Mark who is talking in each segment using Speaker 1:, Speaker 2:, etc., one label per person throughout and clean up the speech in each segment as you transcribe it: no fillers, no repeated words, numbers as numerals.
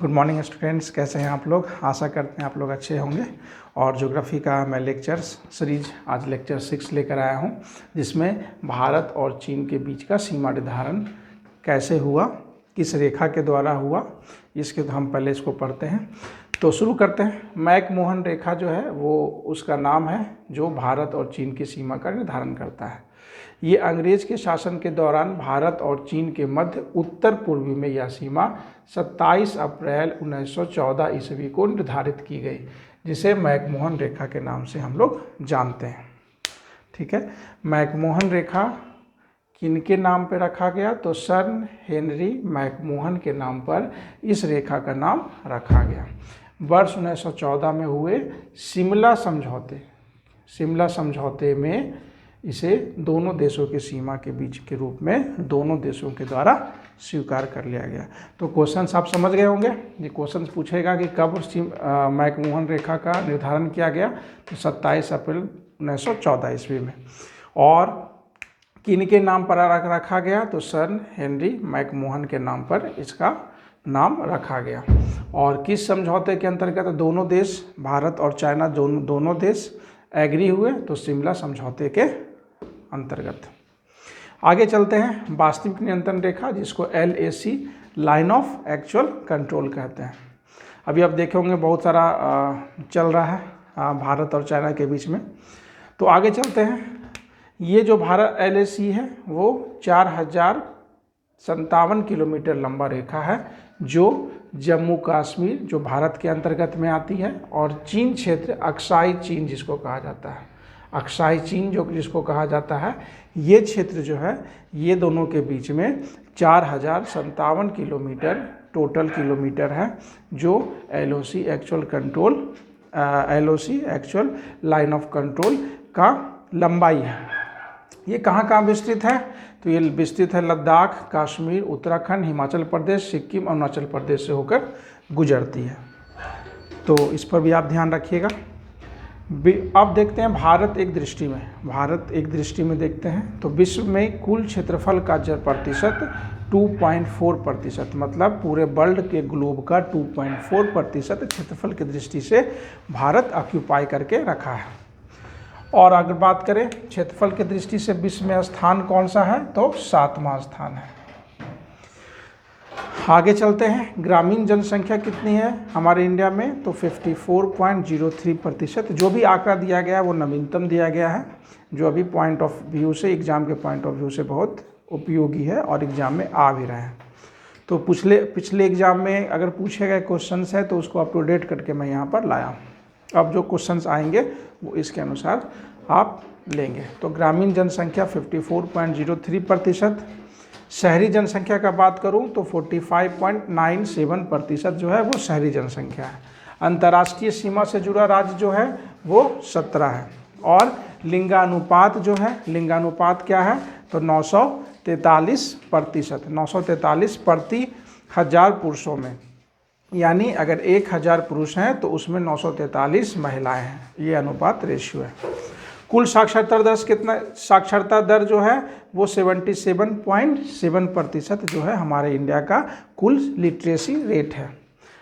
Speaker 1: Good morning students, कैसे हैं आप लोग। आशा करते हैं आप लोग अच्छे होंगे। और ज्योग्राफी का मैं लेक्चर्स सीरीज आज लेक्चर 6 लेकर आया हूं, जिसमें भारत और चीन के बीच का सीमा निर्धारण कैसे हुआ, किस रेखा के द्वारा हुआ, इसके तो हम पहले इसको पढ़ते हैं। तो शुरू करते हैं। मैकमोहन रेखा जो है वो उसका नाम है जो भारत और चीन की सीमा का निर्धारण करता है। ये अंग्रेज के शासन के दौरान भारत और चीन के मध्य उत्तर पूर्वी में यह सीमा 27 अप्रैल 1914 ईस्वी को निर्धारित की गई, जिसे मैकमोहन रेखा के नाम से हम लोग जानते हैं। ठीक है, मैकमोहन रेखा किनके नाम पर रखा गया, तो सर हेनरी मैकमोहन के नाम पर इस रेखा का नाम रखा गया। वर्ष 1914 में हुए शिमला समझौते में इसे दोनों देशों की सीमा के बीच के रूप में दोनों देशों के द्वारा स्वीकार कर लिया गया। तो क्वेश्चन आप समझ गए होंगे। ये क्वेश्चन पूछेगा कि कब मैकमोहन रेखा का निर्धारण किया गया, तो 27 अप्रैल 1914 ईस्वी में। और किनके नाम पर रखा गया, तो सर हेनरी मैकमोहन के नाम पर इसका नाम रखा गया। और किस समझौते के अंतर्गत दोनों देश, भारत और चाइना दोनों देश एग्री हुए, तो शिमला समझौते के अंतर्गत। आगे चलते हैं। वास्तविक नियंत्रण रेखा, जिसको LAC line of actual control कहते हैं। अभी आप देखे होंगे बहुत सारा चल रहा है भारत और चाइना के बीच में। तो आगे चलते हैं। ये जो भारत LAC है वो 4057 किलोमीटर लंबा रेखा है, जो जम्मू कश्मीर जो भारत के अंतर्गत में आती है, और चीन क्षेत्र अक्साई चीन जिसको कहा जाता है, अक्साई चीन जो जिसको कहा जाता है, ये क्षेत्र जो है ये दोनों के बीच में 4057 किलोमीटर टोटल किलोमीटर है, जो LOC actual line of control का लंबाई है। ये कहाँ विस्तृत है, तो ये विस्तृत है लद्दाख, कश्मीर, उत्तराखंड, हिमाचल प्रदेश, सिक्किम, अरुणाचल प्रदेश से होकर गुजरती है। तो इस पर भी आप ध्यान रखिएगा। अब देखते हैं भारत एक दृष्टि में देखते हैं। तो विश्व में कुल क्षेत्रफल का प्रतिशत 2.4%, मतलब पूरे वर्ल्ड के ग्लोब का 2.4% क्षेत्रफल की दृष्टि से भारत ऑक्यूपाई करके रखा है। और अगर बात करें क्षेत्रफल की दृष्टि से विश्व में स्थान कौन सा है, तो 7वां स्थान है। आगे चलते हैं। ग्रामीण जनसंख्या कितनी है हमारे इंडिया में, तो 54.03%। जो भी आंकड़ा दिया गया है वो नवीनतम दिया गया है, जो अभी पॉइंट ऑफ व्यू से, एग्जाम के पॉइंट ऑफ व्यू से बहुत उपयोगी है और एग्जाम में आ भी रहे हैं। तो पिछले एग्जाम में अगर पूछे गए क्वेश्चन है तो उसको अप टू डेट करके मैं यहाँ पर लाया हूँ। अब जो क्वेश्चंस आएंगे वो इसके अनुसार आप लेंगे। तो ग्रामीण जनसंख्या 54.03%। शहरी जनसंख्या का बात करूं तो 45.97% जो है वो शहरी जनसंख्या है। अंतर्राष्ट्रीय सीमा से जुड़ा राज्य जो है वो 17 है। और लिंगानुपात जो है, लिंगानुपात क्या है, तो 943%, 943 प्रति 1000 पुरुषों में। यानी अगर 1000 पुरुष हैं तो उसमें 943 महिलाएं हैं। ये अनुपात रेशियो है। कुल साक्षरता दर जो है वो 77.7% जो है हमारे इंडिया का कुल लिटरेसी रेट है।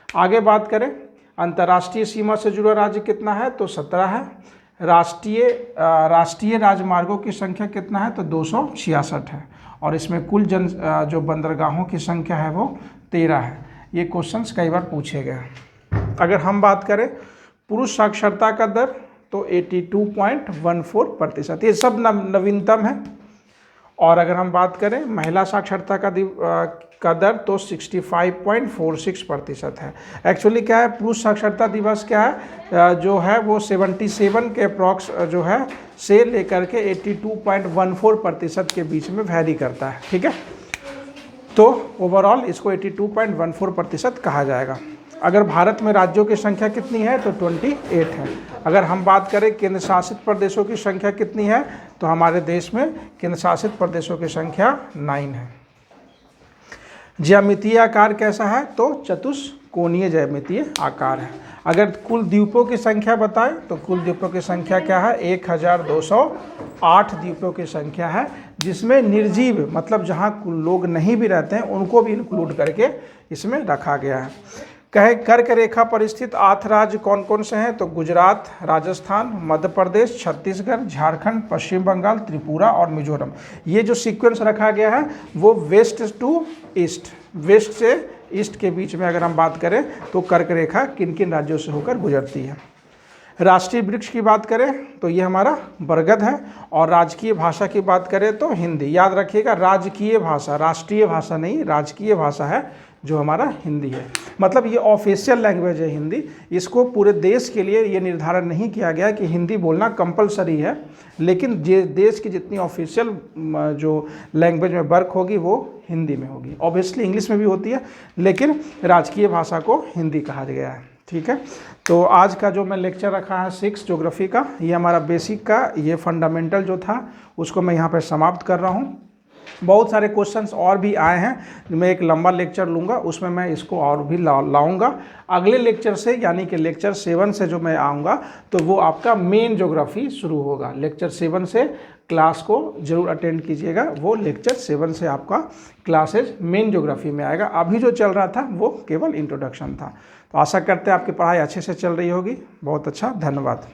Speaker 1: आगे बात करें अंतर्राष्ट्रीय सीमा से जुड़ा राज्य कितना है, तो 17 है। राष्ट्रीय राजमार्गों की संख्या कितना है, तो 266 है। और इसमें कुल जो बंदरगाहों की संख्या है वो 13 है। ये क्वेश्चंस कई बार पूछे गए। अगर हम बात करें पुरुष साक्षरता का दर, तो 82.14%, ये सब नवीनतम है। और अगर हम बात करें महिला साक्षरता का दर, तो 65.46% है। एक्चुअली क्या है, पुरुष साक्षरता दिवस क्या है, जो है वो 77 के अप्रॉक्स जो है से लेकर के 82.14% के बीच में वैरी करता है। ठीक है, तो ओवरऑल इसको 82.14% कहा जाएगा। अगर भारत में राज्यों की संख्या कितनी है, तो 28 है। अगर हम बात करें केंद्र शासित प्रदेशों की संख्या कितनी है, तो हमारे देश में केंद्र शासित प्रदेशों की संख्या 9 है। ज्यामितीय आकार कैसा है, तो चतुष्कोणीय ज्यामितीय आकार है। अगर कुल द्वीपों की संख्या बताएं, तो कुल द्वीपों की संख्या क्या है, 1208 द्वीपों की संख्या है, जिसमें निर्जीव मतलब जहाँ लोग नहीं भी रहते हैं उनको भी इंक्लूड करके इसमें रखा गया है। कहे कर्क रेखा पर स्थित 8 राज्य कौन कौन से हैं? तो गुजरात, राजस्थान, मध्य प्रदेश, छत्तीसगढ़, झारखंड, पश्चिम बंगाल, त्रिपुरा और मिजोरम। ये जो सीक्वेंस रखा गया है वो वेस्ट टू ईस्ट, वेस्ट से ईस्ट के बीच में अगर हम बात करें तो कर्क रेखा किन किन राज्यों से होकर गुजरती है। राष्ट्रीय वृक्ष की बात करें तो ये हमारा बरगद है, और राजकीय भाषा की बात करें तो हिंदी। याद रखिएगा, राजकीय भाषा, राष्ट्रीय भाषा नहीं, राजकीय भाषा है जो हमारा हिंदी है। मतलब ये ऑफिशियल लैंग्वेज है हिंदी। इसको पूरे देश के लिए ये निर्धारण नहीं किया गया कि हिंदी बोलना कंपलसरी है, लेकिन देश की जितनी ऑफिशियल जो लैंग्वेज में वर्क होगी वो हिंदी में होगी। ऑब्वियसली इंग्लिश में भी होती है, लेकिन राजकीय भाषा को हिंदी कहा गया है। ठीक है, तो आज का जो मैं लेक्चर रखा है 6 ज्योग्राफी का, ये हमारा बेसिक का, ये फंडामेंटल जो था उसको मैं यहाँ पर समाप्त कर रहा हूँ। बहुत सारे क्वेश्चंस और भी आए हैं, मैं एक लंबा लेक्चर लूँगा, उसमें मैं इसको और भी लाऊंगा। अगले लेक्चर से यानी कि लेक्चर 7 से जो मैं आऊँगा तो वो आपका मेन ज्योग्राफी शुरू होगा। लेक्चर 7 से क्लास को जरूर अटेंड कीजिएगा, वो लेक्चर 7 से आपका क्लासेज मेन ज्योग्राफी में आएगा। अभी जो चल रहा था वो केवल इंट्रोडक्शन था। तो आशा करते हैं आपकी पढ़ाई अच्छे से चल रही होगी। बहुत अच्छा, धन्यवाद।